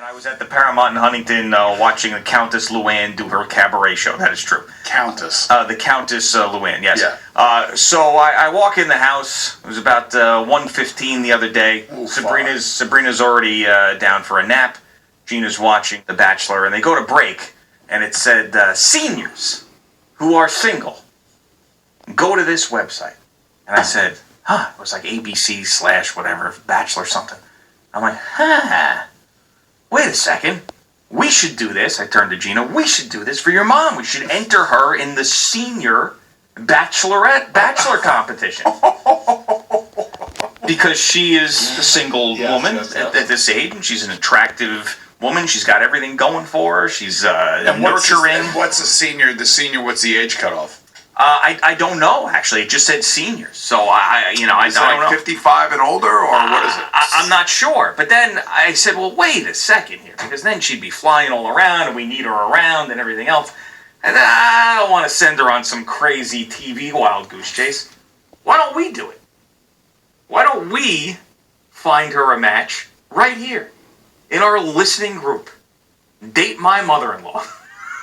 And I was at the Paramount in Huntington watching the Countess Luann do her cabaret show. That is true. Countess. The Countess Luann, yes. Yeah. So I walk in the house. It was about 1:15 the other day. Ooh, Sabrina's already down for a nap. Gina's watching The Bachelor, and they go to break, and it said, seniors who are single, go to this website. And I said, it was like ABC/whatever, Bachelor something. I'm like, wait a second. We should do this. I turned to Gina. We should do this for your mom. We should enter her in the senior bachelor competition. Because she is a single woman at this age, and she's an attractive woman. She's got everything going for her. She's nurturing. What's the senior? What's the age cutoff? I don't know, actually. It just said seniors. So, I don't know. 55 and older, or what is it? I'm not sure. But then I said, well, wait a second here, because then she'd be flying all around, and we need her around and everything else. And I don't want to send her on some crazy TV wild goose chase. Why don't we do it? Why don't we find her a match right here in our listening group? Date my mother-in-law.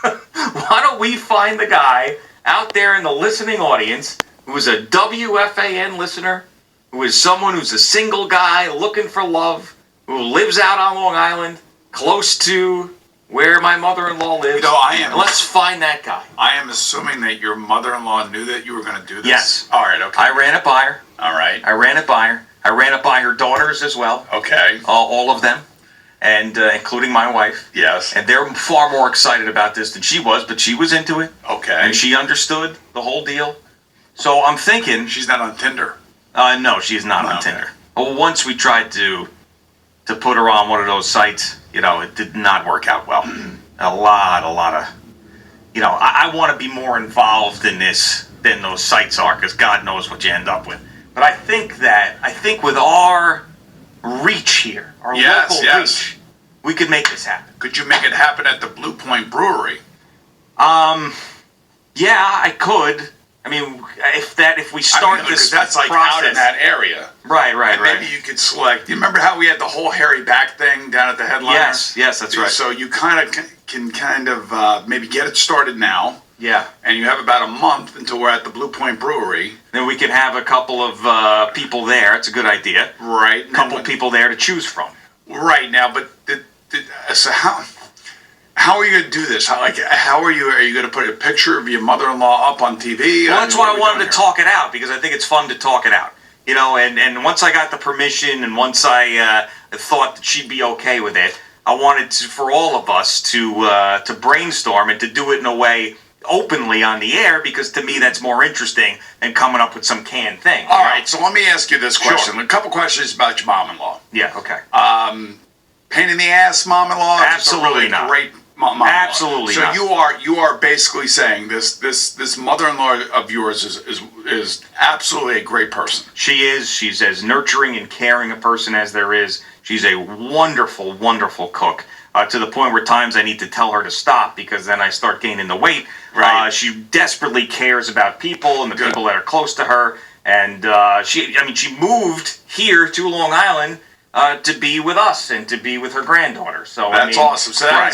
Why don't we find the guy out there in the listening audience who is a WFAN listener, who is someone who's a single guy looking for love, who lives out on Long Island, close to where my mother-in-law lives. Let's find that guy. I am assuming that your mother-in-law knew that you were going to do this? Yes. All right, okay. I ran it by her. All right. I ran it by her. I ran it by her daughters as well. Okay. All of them. And including my wife. Yes. And they're far more excited about this than she was, but she was into it. Okay. And she understood the whole deal. So I'm thinking... She's not on Tinder? No, she is not on Tinder. But once we tried to put her on one of those sites, it did not work out well. A lot of... I want to be more involved in this than those sites are, because God knows what you end up with. But I think with our reach here, our local reach, we could make this happen. Could you make it happen at the Blue Point Brewery? Yeah, I could. I mean, if we start this that's like process, out in that area. Right. Maybe you could select. You remember how we had the whole hairy back thing down at the headliner? Yes, that's right. So you can maybe get it started now. Yeah. And you have about a month until we're at the Blue Point Brewery. Then we can have a couple of people there. It's a good idea. Right. A couple people there to choose from. Right now, but so how are you going to do this? How are you going to put a picture of your mother-in-law up on TV? Well, that's why I wanted to talk it out, because I think it's fun to talk it out. And once I got the permission, and once I thought that she'd be okay with it, I wanted for all of us to brainstorm and to do it in a way openly on the air, because to me that's more interesting than coming up with some canned thing. All right, so let me ask you this question. Sure. A couple questions about your mom-in-law. Yeah, okay. Pain in the ass mom-in-law? Absolutely not. Great mom-in-law. Absolutely so not. So you are basically saying this mother-in-law of yours is absolutely a great person. She is. She's as nurturing and caring a person as there is. She's a wonderful, wonderful cook. To the point where times I need to tell her to stop, because then I start gaining the weight. Right. She desperately cares about people and the people that are close to her. And she moved here to Long Island to be with us and to be with her granddaughter. So that's awesome. So that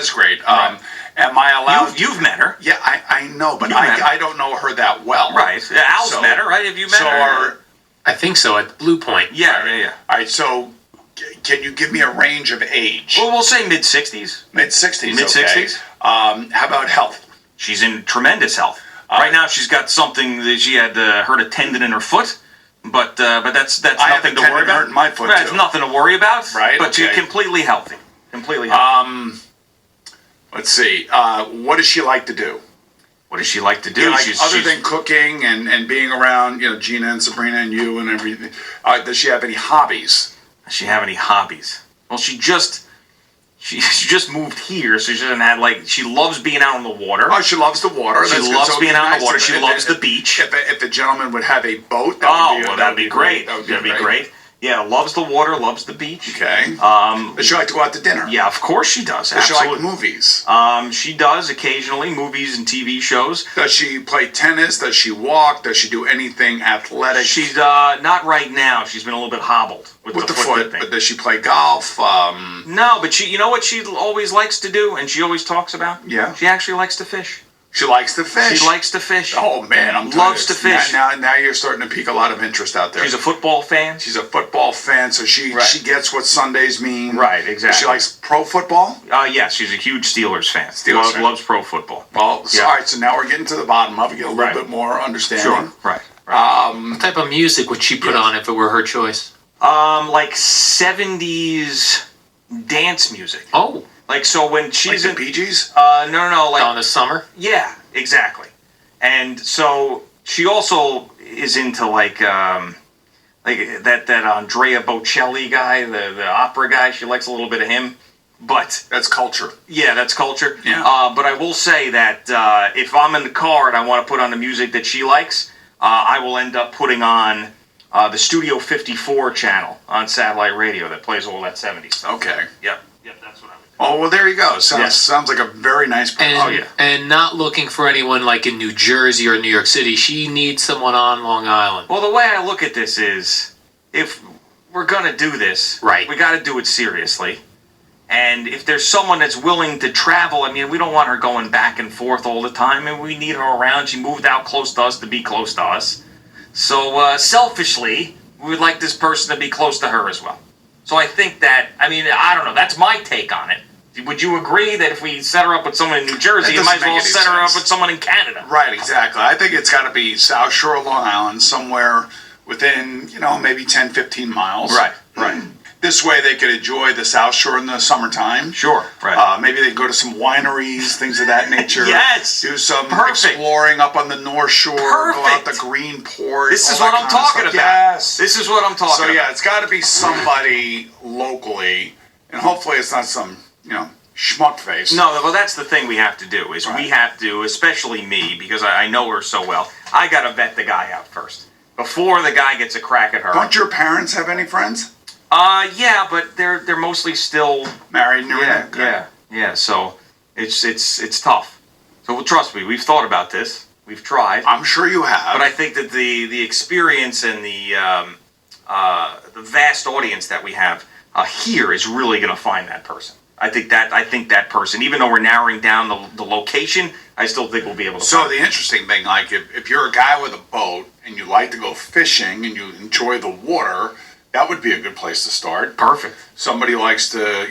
is great. Am I allowed? You've met her. Yeah, I know, but I don't know her that well. Right. Al's met her, right? Have you met her? I think so, at Blue Point. Yeah. All right, so can you give me a range of age? Well, we'll say mid-60s. Mid-60s, Mid-60s. Okay. How about health? She's in tremendous health. Right now, she's got something that she had hurt a tendon in her foot, but that's nothing to worry about. Hurt my foot That's nothing to worry about. Right. But she's completely healthy. Completely healthy. Let's see. What does she like to do? What does she like to do? Yeah, other than cooking and being around, Gina and Sabrina and you and everything. Does she have any hobbies? Does she have any hobbies? Well, she just moved here, so she doesn't have she loves being out on the water. Oh, she loves the water. She loves being out on the water. She loves the beach. If a gentleman would have a boat, that'd be great. That'd be great. Yeah, loves the water, loves the beach. Okay. Does she like to go out to dinner? Yeah, of course she does. Does she Absolutely. like movies? She does occasionally, movies and TV shows. Does she play tennis? Does she walk? Does she do anything athletic? She's not right now. She's been a little bit hobbled with with the foot foot. thing. But does she play golf? No, but you know what she always likes to do, and she always talks about? Yeah. She actually likes to fish. She likes to fish. She likes to fish. Oh man, I'm Loves to fish. Now you're starting to pique a lot of interest out there. She's a football fan. She's a football fan, so she gets what Sundays mean. Right, exactly. She likes pro football. Yes, she's a huge Steelers fan. Fan. Loves pro football. Well, Yeah. all right. So now we're getting to the bottom of it. Get a little bit more understanding. Sure. Right. What type of music would she put on if it were her choice? Like 70s dance music. Oh, Like so when she's Like the Bee Gees? no, like Donna Summer? yeah, exactly. And so she also is into like that Andrea Bocelli guy, the opera guy. She likes a little bit of him. But That's culture. yeah, that's culture. Yeah. But I will say that if I'm in the car and I want to put on the music that she likes, I will end up putting on the Studio 54 channel on satellite radio that plays all that 70s stuff. Okay. Yep, that's what I would do. Oh well, there you go. Sounds Yeah. sounds like a very nice. And, and not looking for anyone like in New Jersey or New York City. She needs someone on Long Island. Well, the way I look at this is, if we're gonna do this, Right. we got to do it seriously. And if there's someone that's willing to travel, I mean, we don't want her going back and forth all the time, and we need her around. She moved out close to us to be close to us. So selfishly, we would like this person to be close to her as well. So I think that, I mean, I don't know. That's my take on it. Would you agree that if we set her up with someone in New Jersey, you That might as doesn't well make any set her up sense. with someone in Canada? Right, exactly. I think it's got to be South Shore of Long Island, somewhere within, maybe 10, 15 miles. Right. This way they could enjoy the South Shore in the summertime. Sure, right. Maybe they go to some wineries, things of that nature. Yes. Do some Perfect. exploring up on the North Shore. Go out Perfect. the Greenport. This is all what that I'm kind of talking stuff. about. Yes. This is what I'm talking So about. yeah, it's got to be somebody locally, and hopefully it's not some, schmuck face. No, well, that's the thing we have to do, is we have to, especially me, because I know her so well, I got to vet the guy out first. Before the guy gets a crack at her. Don't your parents have any friends? Yeah, but they're mostly still Married and everything? yeah. So it's tough. So well, trust me, we've thought about this. We've tried. I'm sure you have. But I think that the experience and the vast audience that we have here is really going to find that person. I think that person, even though we're narrowing down the location, I still think we'll be able to. So the interesting thing, like if you're a guy with a boat and you like to go fishing and you enjoy the water, that would be a good place to start. Perfect. Somebody likes to,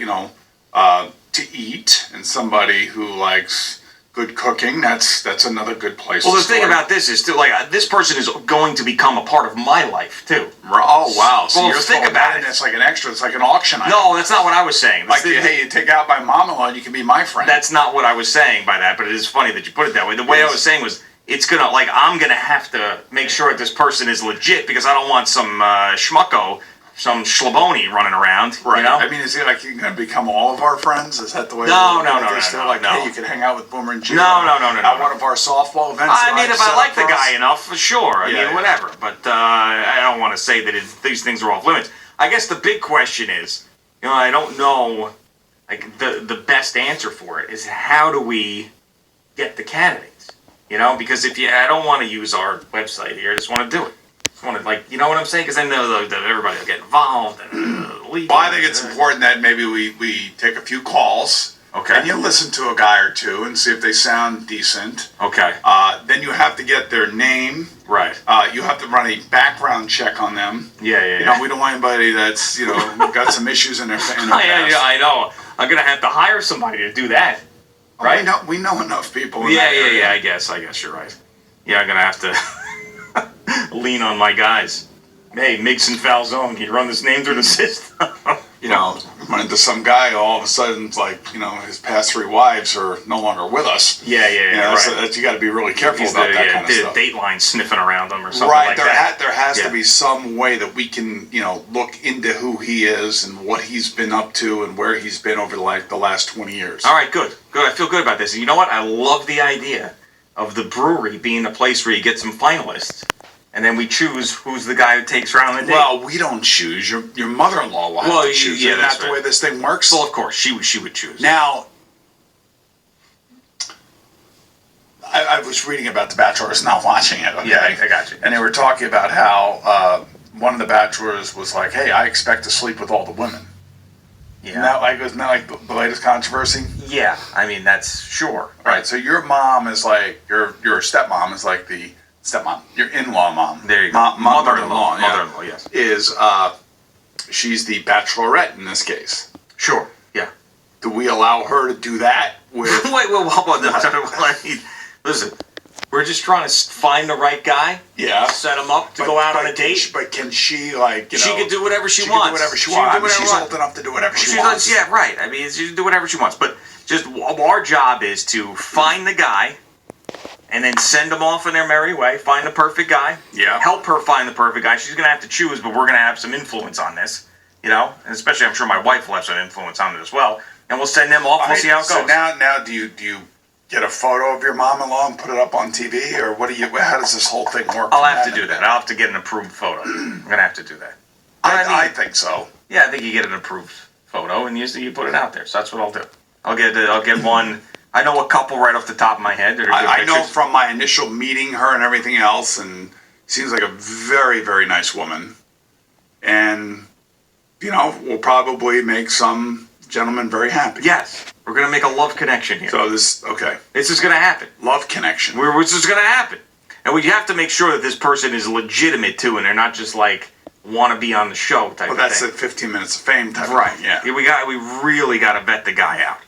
to eat, and somebody who likes good cooking, that's another good place Well, to the start. thing about this is, too, like, this person is going to become a part of my life, too. Oh, wow. So Well, you're think throwing about that in, it. It's like an extra. It's like an auction item. No, that's not what I was saying. Like, hey, you take out my mom-in-law, you can be my friend. That's not what I was saying by that, but it is funny that you put it that way. The way I was saying was, I'm gonna have to make sure that this person is legit, because I don't want some schmucko, some schlaboni running around. Right. You know? I mean, is it like you're going to become all of our friends? Is that the way? No, They're still like, no. hey, you can hang out with Boomer and Gio. No. At one of our softball events. I mean, if I like the guy in. enough, for sure. I Yeah, mean, whatever. But I don't want to say that these things are off limits. I guess the big question is, I don't know, like, the best answer for it is, how do we get the candidates? Because I don't want to use our website here. I just want to do it. Just want to, like, you know what I'm saying? Because then that everybody will get involved and leave. Well, I think it's important that maybe we take a few calls. Okay. And you listen to a guy or two and see if they sound decent. Okay. Then you have to get their name. Right. You have to run a background check on them. Yeah. We don't want anybody that's, got some issues in their past. I know. I'm going to have to hire somebody to do that. Right? We know enough people. In Yeah. that area. I guess you're right. Yeah, I'm going to have to lean on my guys. Hey, Miggs and Falzone, can you run this name through the system? Run into some guy, all of a sudden, it's like, his past 3 wives are no longer with us. Yeah, right. You got to be really careful about that kind of stuff. Dateline sniffing around them or something Right, like that. There has to be some way that we can, look into who he is and what he's been up to and where he's been over the last 20 years. All right, good. I feel good about this. And you know what? I love the idea of the brewery being a place where you get some finalists. and then we choose who's the guy who takes her out on the date. Well, we don't choose. Your mother-in-law will have to choose. Yeah, Isn't that's that the right. way this thing works? Well, of course, she would choose. Now, I was reading about The Bachelor. I was not watching it. Okay? Yeah, I got you. And they were talking about how one of the bachelors was like, "Hey, I expect to sleep with all the women." Yeah. Isn't that like the latest controversy? Yeah, I mean that's sure. Right. So your mom is like your stepmom is like the stepmom. Your in-law mom. There you go. Mother-in-law. Yeah, Mother-in-law. Yes. is she's the bachelorette in this case. Sure. Yeah. Do we allow her to do that with? Wait. Hold on. Listen, we're just trying to find the right guy. Yeah. Set him up to go out on a date. But can she like? She can do whatever she Can wants. do whatever she She can wants. do whatever She's she old enough to do whatever she She wants. does, yeah, right. I mean, she can do whatever she wants. But just our job is to find the guy and then send him off on their merry way. Find the perfect guy. Yeah. Help her find the perfect guy. She's going to have to choose, but we're going to have some influence on this. You know? And especially, I'm sure my wife will have some influence on it as well. And we'll send them off and we'll see how it goes. So now do you get a photo of your mom-in-law and put it up on TV, or how does this whole thing work? I'll have to do that. I'll have to get an approved photo. I'm going to have to do that. I think so. Yeah, I think you get an approved photo and you put it out there. So that's what I'll do. I'll get one. I know a couple right off the top of my head. That are good I know pictures. from my initial meeting her and everything else, and seems like a very, very nice woman. And, we'll probably make some gentleman very happy. Yes, we're gonna make a love connection here. So this is gonna happen. love connection. This is gonna happen, and we have to make sure that this person is legitimate too, and they're not just like want to be on the show type. Well, of that's thing. the 15 minutes of fame type. Right. Of thing, yeah. We really got to vet the guy out.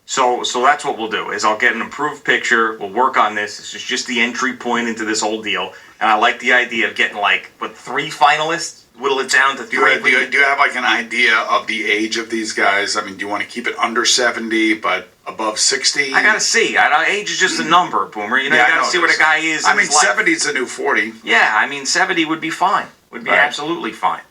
So that's what we'll do. Is I'll get an approved picture. We'll work on this. This is just the entry point into this whole deal, and I like the idea of getting 3 finalists. Whittle it down to 3. Do you have an idea of the age of these guys? I mean, do you want to keep it under 70 but above 60? I gotta see. Age is just a number, Boomer. You gotta see what a guy is. I mean, 70 is the new 40. Yeah, I mean 70 would be fine. Would be absolutely fine.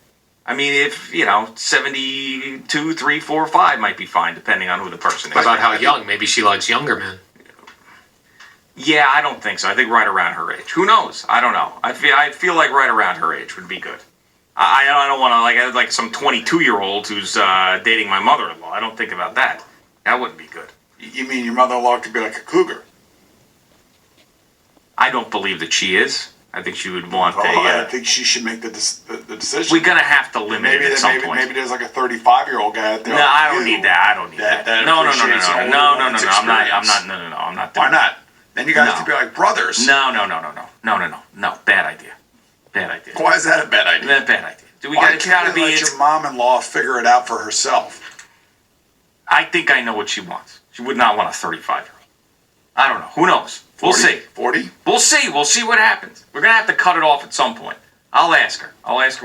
I mean, if 72, 3, 4, 5 might be fine, depending on who the person is. What about how young? Maybe she likes younger men. Yeah, I don't think so. I think right around her age. Who knows? I don't know. I feel like right around her age would be good. I don't want to like some 22-year-old who's dating my mother-in-law. I don't think about that. That wouldn't be good. You mean your mother-in-law could be like a cougar? I don't believe that she is. I think she would want I think she should make the decision. We're gonna have to limit it at some point. Maybe there's like a 35-year-old guy out there. No, I don't need that. I don't need that. No. I'm not. Why not? Then you guys could be like brothers. No. Bad idea. Why is that a bad idea? Bad idea. Why can't you let your mom-in-law figure it out for herself? I think I know what she wants. She would not want a 35-year-old. I don't know. Who knows? 40? We'll see. 40? We'll see. We'll see what happens. We're going to have to cut it off at some point. I'll ask her.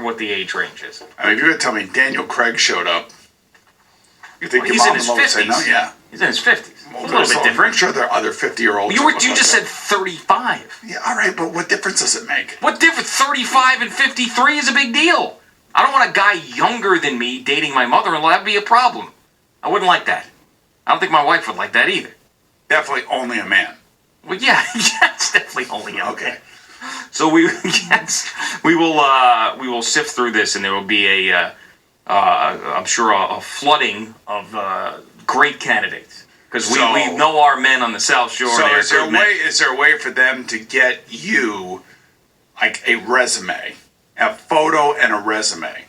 What the age range is. I mean, if you're going to tell me Daniel Craig showed up, you think your he's in his mom-in-law would say 50s. no? Yeah. He's in his 50s. Well, It's a little bit different. I'm sure there are other 50-year-olds. You just said 35. Yeah, all right, but what difference does it make? What difference? 35 and 53 is a big deal. I don't want a guy younger than me dating my mother-in-law. That'd be a problem. I wouldn't like that. I don't think my wife would like that either. Definitely only a man. Well, yeah, it's definitely only a man. Okay. So we will sift through this, and there will be I'm sure a flooding of great candidates because we know our men on the South Shore. So is there a way for them to get you like a resume, a photo and a resume?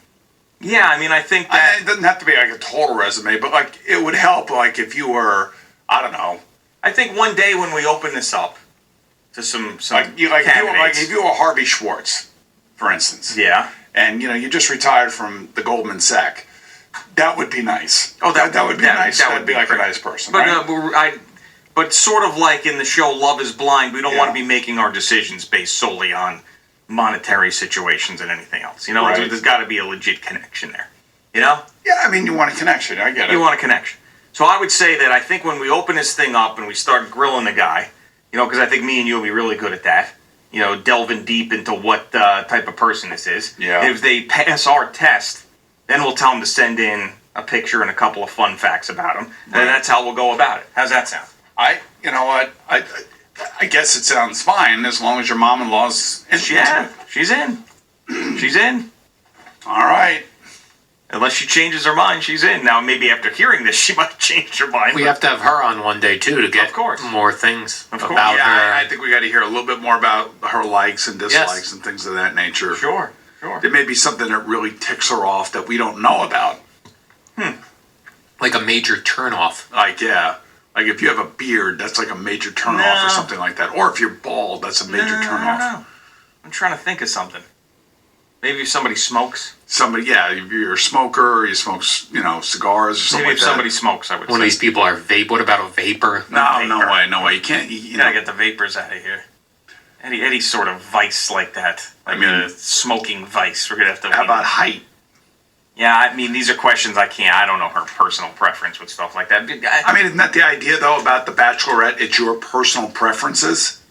Yeah, I mean, I think that it doesn't have to be like a total resume, but like it would help. Like if you were, I don't know. I think one day when we open this up to some candidates, if you were Harvey Schwartz, for instance. Yeah. And you just retired from the Goldman Sachs. That would be nice. Oh, that would be nice. That would be like great. A nice person. But right? but sort of like in the show Love Is Blind, we don't want to be making our decisions based solely on monetary situations and anything else. Right. There's got to be a legit connection there. Yeah, I mean, you want a connection. I get it. You want a connection. So I would say that I think when we open this thing up and we start grilling the guy, because I think me and you will be really good at that. Delving deep into what type of person this is. Yeah. If they pass our test, then we'll tell them to send in a picture and a couple of fun facts about them, and that's how we'll go about it. How's that sound? You know what? I guess it sounds fine as long as your mom-in-law's in. Yeah, she's in. She's in. All right. Unless she changes her mind, she's in. Now, maybe after hearing this, she might change her mind. We have to have her on one day too to get Of course. more things Of course. about Yeah, her. I think we got to hear a little bit more about her likes and dislikes and things of that nature. Sure. There may be something that really ticks her off that we don't know about. Like a major turnoff. Like, yeah. Like if you have a beard, that's like a major turnoff or something like that. Or if you're bald, that's a major I turnoff. don't know. I'm trying to think of something. Maybe if somebody smokes. Somebody, yeah, if you're a smoker or you smoke, cigars or something Maybe like if somebody smokes, I would One say. of these people are vape. What about a vapor? that. No Vapor. way. You can't, you Gotta know. get the vapors out of here. Any sort of vice like that. Like a smoking vice. We're gonna have to. How about height? Yeah, I mean, these are questions I can't. I don't know her personal preference with stuff like that. I mean, isn't that the idea, though, about the Bachelorette? It's your personal preferences?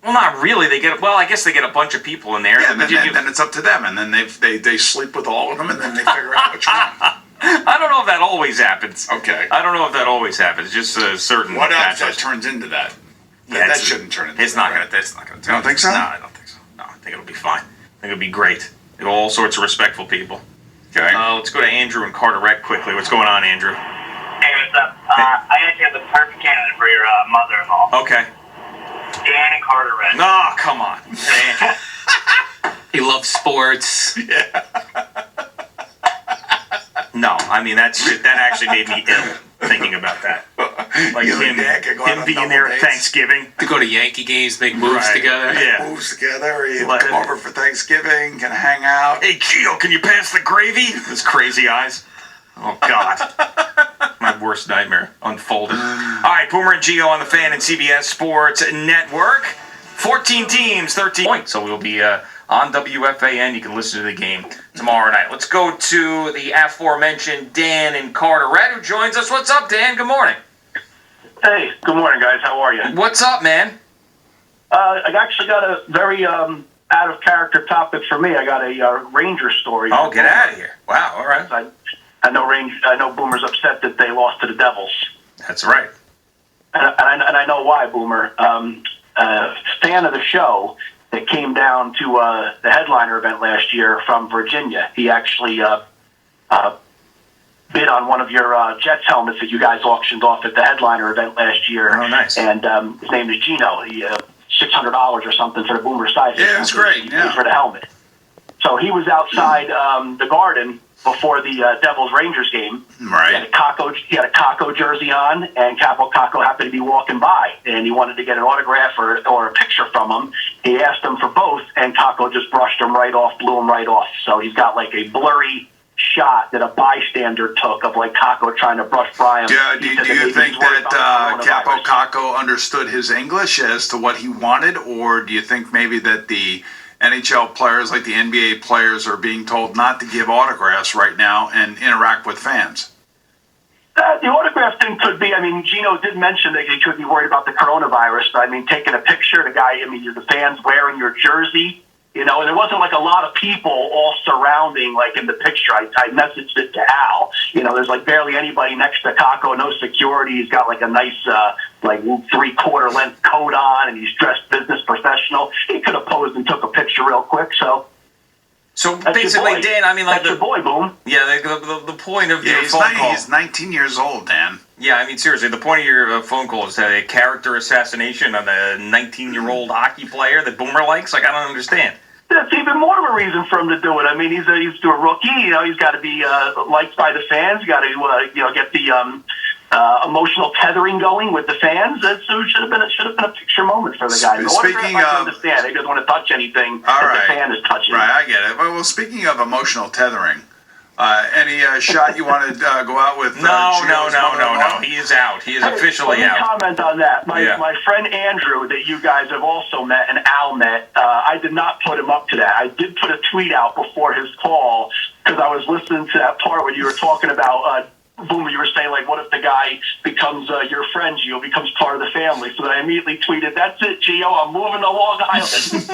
Well, not really. I guess they get a bunch of people in there. Yeah, and then it's up to them. And then they sleep with all of them, and then they figure out which one. I don't know if that always happens. Okay. I don't know if that always happens. Just a certain. What else that bachelors. turns into that? Yeah, That shouldn't turn into It's that, not right? gonna. It's not gonna. You don't think so? No, I don't think so. No, I think it'll be fine. I think it'll be great. All sorts of respectful people. Okay. Let's go to Andrew and Carteret quickly. What's going on, Andrew? Hey, what's up? I actually have the perfect candidate for your mother-in-law. Okay. Dan Carteret. No, come on. Andrew. He loves sports. No, I mean that actually made me ill thinking about that. Like You and Dad can go out him on being double there at dates. Thanksgiving. To go to Yankee games, make moves Right. together. Yeah. Moves together. You Let come it- over for Thanksgiving, can hang out. Hey, Gio, can you pass the gravy? His crazy eyes. Oh, God. My worst nightmare unfolded. All right, Boomer and Gio on the Fan and CBS Sports Network. 14 teams, 13 points. So we'll be on WFAN. You can listen to the game tomorrow night. Let's go to the aforementioned Dan and Carteret, who joins us. What's up, Dan? Good morning. Hey, good morning, guys. How are you? What's up, man? I actually got a very out-of-character topic for me. I got a Ranger story. Oh, get out of here. Wow, all right. I know Boomer's upset that they lost to the Devils. That's right. And I know why, Boomer. Fan of the show that came down to the headliner event last year from Virginia. He actually bid on one of your Jets helmets that you guys auctioned off at the headliner event last year. Oh, nice. And his name is Gino. He $600 or something for the Boomer side. Yeah, it was great, He yeah. paid for the helmet. So he was outside the Garden before the Devils-Rangers game. He had a Kako jersey on, and Capo Kako happened to be walking by, and he wanted to get an autograph or a picture from him. He asked him for both, and Kako just brushed him right off, blew him right off. So he's got like a blurry shot that a bystander took of like Kako trying to brush by him. Yeah, do He said you maybe think he's worried that about Capo coronavirus. Caco understood his English as to what he wanted, or do you think maybe that the NHL players, like the NBA players, are being told not to give autographs right now and interact with fans? The autograph thing could be, Gino did mention that he could be worried about the coronavirus, but taking a picture, the fans wearing your jersey, and there wasn't like a lot of people all surrounding, like in the picture. I messaged it to Al. There's like barely anybody next to Kako, no security. He's got like a nice, like 3/4 length coat on, and he's dressed business professional. He could have posed and took a picture real quick, So that's basically, your boy. Dan, That's your boy, Boom. Yeah, the point of your he's phone call. He's 19 years old, Dan. Yeah, seriously, the point of your phone call is a character assassination on a 19-year-old hockey player that Boomer likes? Like, I don't understand. That's even more of a reason for him to do it. He's a rookie. He's got to be liked by the fans. You got to get the emotional tethering going with the fans. So it should have been a picture moment for the guy. Speaking I can of- understand, he doesn't want to touch anything All that right. the fan is touching. Right, I get it. Well, speaking of emotional tethering, any shot you want to go out with? No. Gio's mother-in-law? He is out. He is officially Let me out. comment on that. Yeah. My friend Andrew, that you guys have also met, and Al met, I did not put him up to that. I did put a tweet out before his call because I was listening to that part where you were talking about Boomer, you were saying, like, what if the guy becomes your friend, Gio, becomes part of the family? So then I immediately tweeted, that's it, Gio, I'm moving to Long Island.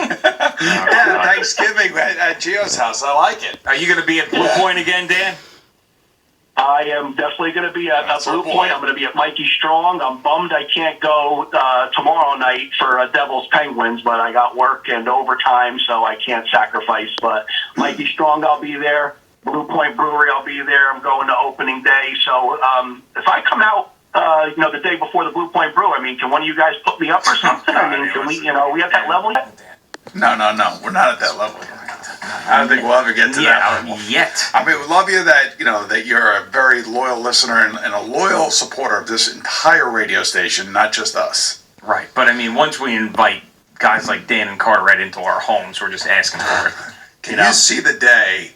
Yeah, Thanksgiving at Gio's house. I like it. Are you going to be at Blue Point again, Dan? I am definitely going to be at That's our Blue boy. Point. I'm going to be at Mikey Strong. I'm bummed I can't go tomorrow night for Devils Penguins, but I got work and overtime, so I can't sacrifice. But Mikey Strong, I'll be there. Blue Point Brewery, I'll be there. I'm going to opening day. So if I come out, the day before the Blue Point Brew, I mean, can one of you guys put me up or something? I mean, can we, we at that level yet? No. We're not at that level yet. I don't think we'll ever get to that level. Yet. I mean, we love you that, that you're a very loyal listener and a loyal supporter of this entire radio station, not just us. Right. But I mean, once we invite guys like Dan and Carteret into our homes, we're just asking for it. Can you see the day?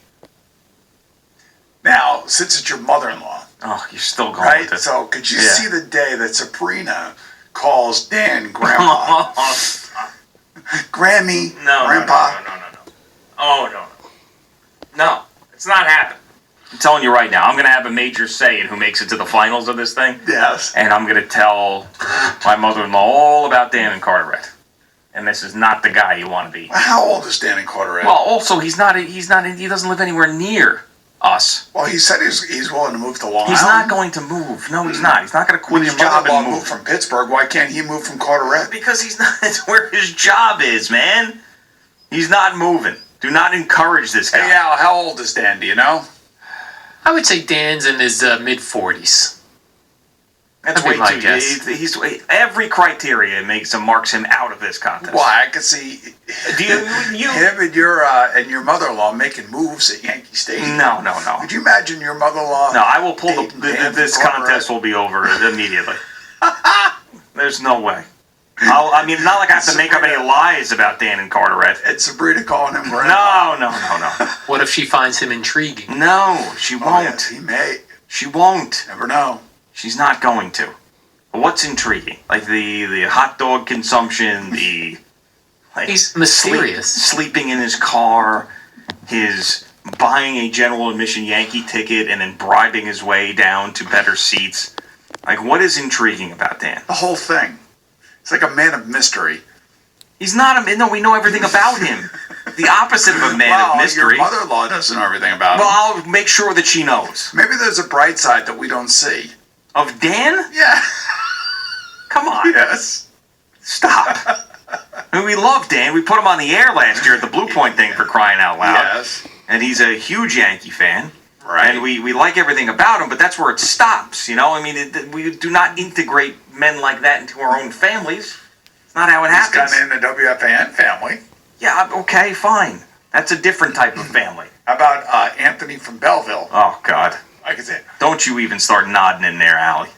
Now, since it's your mother-in-law, Oh, you're still going right? with it. So could you see the day that Sabrina calls Dan Grandpa? Grammy, Grandpa. No. Oh, no. No, it's not happening. I'm telling you right now, I'm going to have a major say in who makes it to the finals of this thing. Yes. And I'm going to tell my mother-in-law all about Dan and Carteret. And this is not the guy you want to be. How old is Dan and Carteret? Well, also, he doesn't live anywhere near us. Well, he said he's willing to move to Long He's Island. not going to move. No, he's not. He's not going to quit When his your job mother-in-law and moved move. from Pittsburgh, why can't he move from Carteret? Because he's not. It's where his job is, man. He's not moving. Do not encourage this guy. Hey, Al, how old is Dan? Do you know? I would say Dan's in his mid-40s. That's That'd be way my too. guess. He's every criteria marks him out of this contest. Well, I could see Do you? him and your mother-in-law making moves at Yankee Stadium. No. Could you imagine your mother-in-law? No, I will pull Dan this from Carteret? contest will be over immediately. There's no way. Not like I have to make up any lies about Dan and Carteret. And Sabrina calling him Grandpa. No. What if she finds him intriguing? No, she won't. Oh, yes, he may. She won't. Never know. She's not going to. But what's intriguing? Like the hot dog consumption, He's mysterious. sleeping in his car, his buying a general admission Yankee ticket and then bribing his way down to better seats. Like, what is intriguing about Dan? The whole thing. It's like a man of mystery. He's not no, we know everything about him. The opposite of a man of mystery. Your mother-in-law doesn't know everything about him. Well, I'll make sure that she knows. Maybe there's a bright side that we don't see. Of Dan? Yeah. Come on. Yes. Stop. I mean, we love Dan. We put him on the air last year at the Blue Point thing, for crying out loud. Yes. And he's a huge Yankee fan. Right. And we like everything about him, but that's where it stops, I mean, we do not integrate men like that into our own families. It's not how it He's happens. gotten in the WFAN family. Yeah, okay, fine. That's a different type of family. How about Anthony from Belleville? Oh, God. I could say. Don't you even start nodding in there, Allie.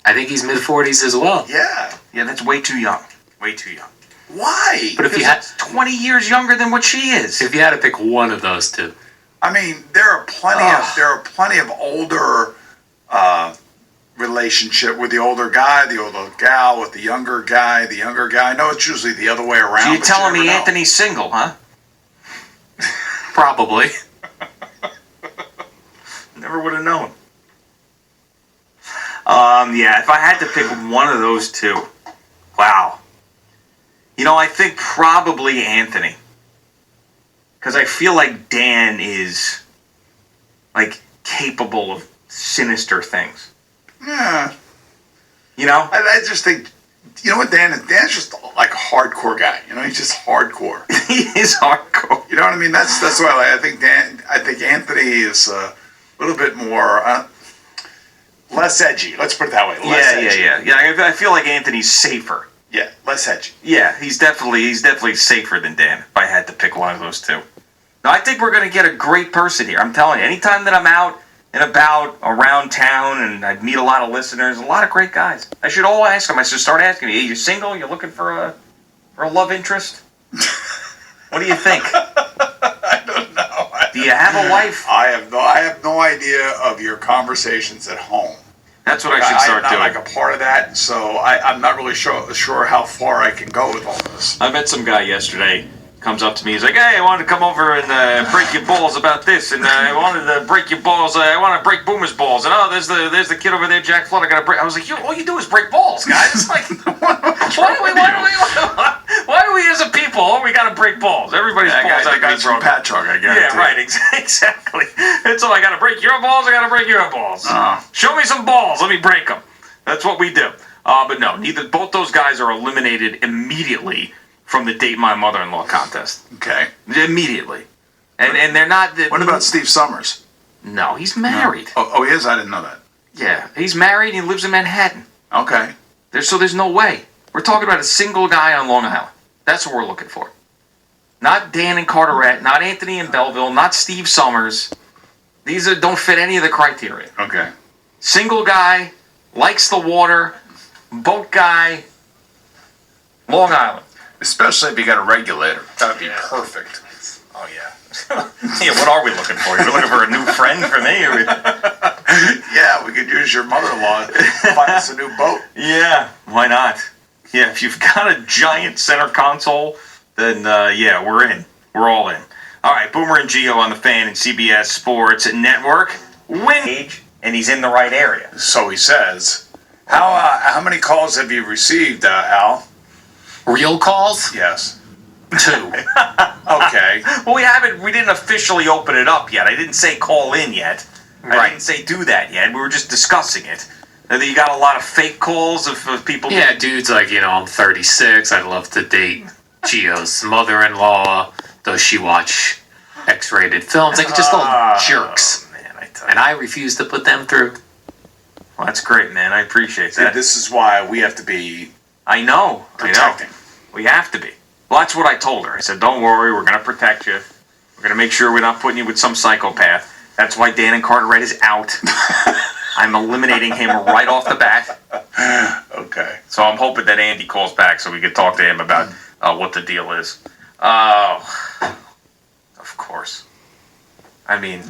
I think he's mid-40s as well. Yeah. Yeah, that's way too young. Way too young. Why? But if you Because that's 20 years younger than what she is. had to pick one of those two. I mean, there are plenty of older relationship with the older guy, the older gal with the younger guy, I know it's usually the other way around. So you're but telling you me never know. Anthony's single, huh? Probably. Never would have known. Yeah, if I had to pick one of those two, wow. I think probably Anthony. Because I feel like Dan is, capable of sinister things. Yeah. You know? I just think, you know what Dan is? Dan's just like a hardcore guy. He's just hardcore. He is hardcore. You know what I mean? That's why I think Anthony is a little bit more less edgy. Let's put it that way. Less edgy. Yeah, I feel like Anthony's safer. Yeah, less edgy. Yeah, he's definitely safer than Dan, if I had to pick one of those two. No, I think we're going to get a great person here. I'm telling you, anytime that I'm out and about around town and I meet a lot of listeners, a lot of great guys. I should all ask them. I should start asking, hey, you single? You looking for a love interest? What do you think? I don't know. Do you have a wife? I have no idea of your conversations at home. That's what I should start I'm doing. not like a part of that, so I'm not really sure how far I can go with all this. I met some guy yesterday. Comes up to me. He's like, "Hey, I wanted to come over and break your balls about this, and I wanted to break your balls. I want to break Boomer's balls. And there's the kid over there, Jack Flood. I gotta break." I was like, "All you do is break balls, guys." It's like, why do we Why do we as a people, we got to break balls? Everybody's balls have to be broken. Patchwork, I guarantee. Yeah, right, exactly. That's all. I got to break your balls, I got to break your balls. Show me some balls, let me break them. That's what we do. But no, both those guys are eliminated immediately from the Date My Mother-in-Law contest. Okay. Immediately. And they're not... What about Steve Summers? No, he's married. No. Oh, he is? I didn't know that. Yeah, he's married and he lives in Manhattan. Okay. So there's no way. We're talking about a single guy on Long Island. That's what we're looking for. Not Dan and Carteret, not Anthony and Belleville, not Steve Summers. These don't fit any of the criteria. Okay. Single guy, likes the water, boat guy, Long Island. Especially if you got a regulator. That would be perfect. Oh, yeah. Yeah, what are we looking for? You're looking for a new friend for me? Yeah, we could use your mother-in-law to find us a new boat. Yeah, why not? Yeah, if you've got a giant center console, then yeah, we're in. We're all in. All right, Boomer and Gio on the Fan and CBS Sports Network. And he's in the right area. So he says. How many calls have you received, Al? Real calls? Yes. 2. Okay. Well, we didn't officially open it up yet. I didn't say call in yet. I didn't say do that yet. We were just discussing it. You got a lot of fake calls of people. Yeah, dudes like, I'm 36. I'd love to date Gio's mother-in-law. Does she watch X-rated films? Like, just all jerks. Man, and I refuse to put them through. Well, that's great, man. I appreciate that. This is why we have to be protecting. We have to be. Well, that's what I told her. I said, don't worry, we're going to protect you. We're going to make sure we're not putting you with some psychopath. That's why Dan and Carteret is out. I'm eliminating him right off the bat. Okay. So I'm hoping that Andy calls back so we can talk to him about what the deal is. Of course. I mean,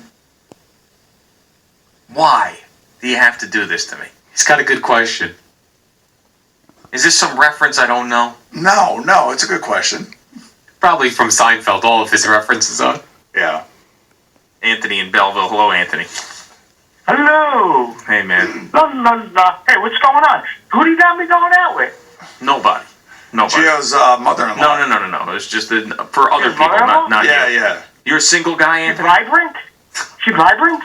why do you have to do this to me? He's got a good question. Is this some reference I don't know? No, it's a good question. Probably from Seinfeld, all of his references on. Yeah. Anthony in Belleville. Hello, Anthony. Hello. Hey, man. Hey, what's going on? Who do you got me going out with? Nobody. Gio's mother-in-law. No. It's just for other people, not you. Yeah. You're a single guy, Anthony? Vibrant? She vibrant?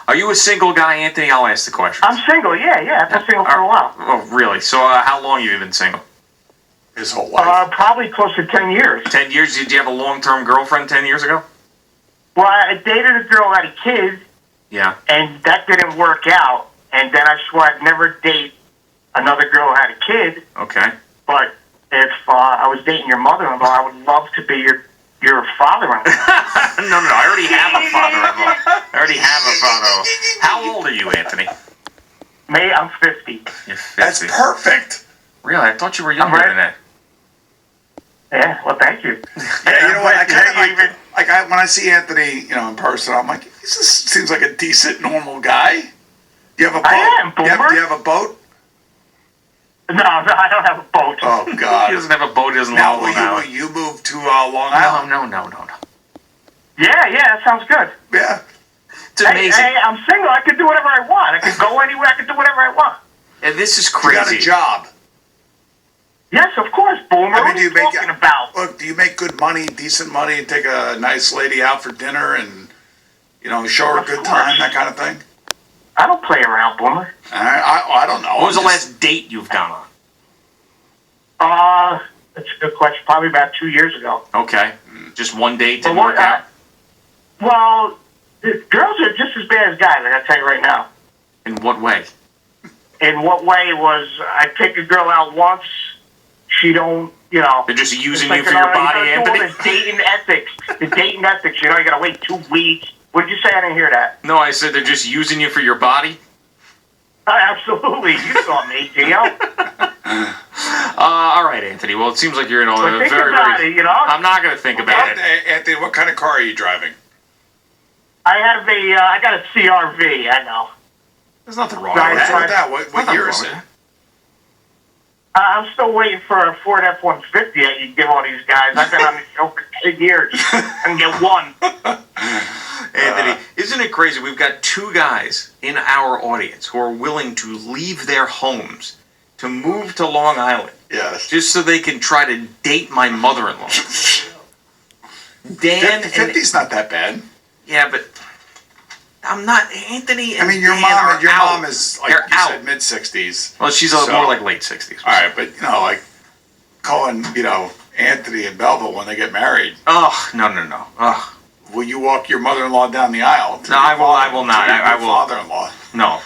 Are you a single guy, Anthony? I'll ask the question. I'm single, yeah. I've been single for a while. Oh, really? So how long have you been single? His whole life. Probably close to 10 years. 10 years? Did you have a long-term girlfriend 10 years ago? Well, I dated a girl who had a kid. Yeah. And that didn't work out. And then I swore I'd never date another girl who had a kid. Okay. But if I was dating your mother-in-law, I would love to be your father-in-law. No, I already have a father-in-law. How old are you, Anthony? Me, I'm 50. You're 50. That's perfect. Really? I thought you were younger than that. Yeah, well, thank you. Yeah, you know what? When I see Anthony, in person, I'm like, he seems like a decent, normal guy. Do you have a boat? I am, Boomer. Do you have a boat? No, I don't have a boat. Oh, God. He doesn't have a boat. He doesn't Now, live on Long Island. will you move to Long Island? No. Yeah, that sounds good. Yeah. It's amazing. Hey, I'm single. I can do whatever I want. I can go anywhere. I can do whatever I want. And this is You crazy. got a job. Yes, of course, Boomer. I mean, what are you talking about? Look, do you make good money, decent money, and take a nice lady out for dinner and, show her a good time, that kind of thing? I don't play around, Boomer. I don't know. What was the last date you've gone That's a good question. Probably about 2 years ago. on? Okay. Just one date didn't Well, work out? Well, girls are just as bad as guys, I gotta tell you right now. In what way? In what way was I take a girl out once, she don't, They're just using you for your body, Anthony? The dating ethics. You gotta wait 2 weeks. What did you say? I didn't hear that. No, I said they're just using you for your body? Absolutely. You saw me, Gio. All right, Anthony. Well, it seems like you're in a Think very, about very... it, I'm not going to think about it. Anthony, what kind of car are you driving? I got a CRV, I know. There's nothing wrong Right, with What's that. wrong with that? What year is it? I'm still waiting for a Ford F-150 that you give all these guys. I've been on the show for 10 years. I can get one. Anthony, isn't it crazy? We've got 2 guys in our audience who are willing to leave their homes to move to Long Island Yes. just so they can try to date my mother-in-law. Dan and 50's not that bad. yeah, but I'm not Anthony. And I mean, your Dan mom are and your out. mom is like They're you out. said, mid-60s. Well, she's So- more like late 60s. All right, but like calling Anthony and Belleville when they get married. Oh no. Oh Will you walk your mother-in-law down the aisle? No, I will not. I will. Father-in-law. no,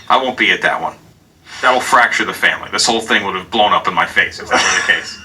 I won't be at that one. That'll fracture the family. This whole thing would have blown up in my face if that were the case.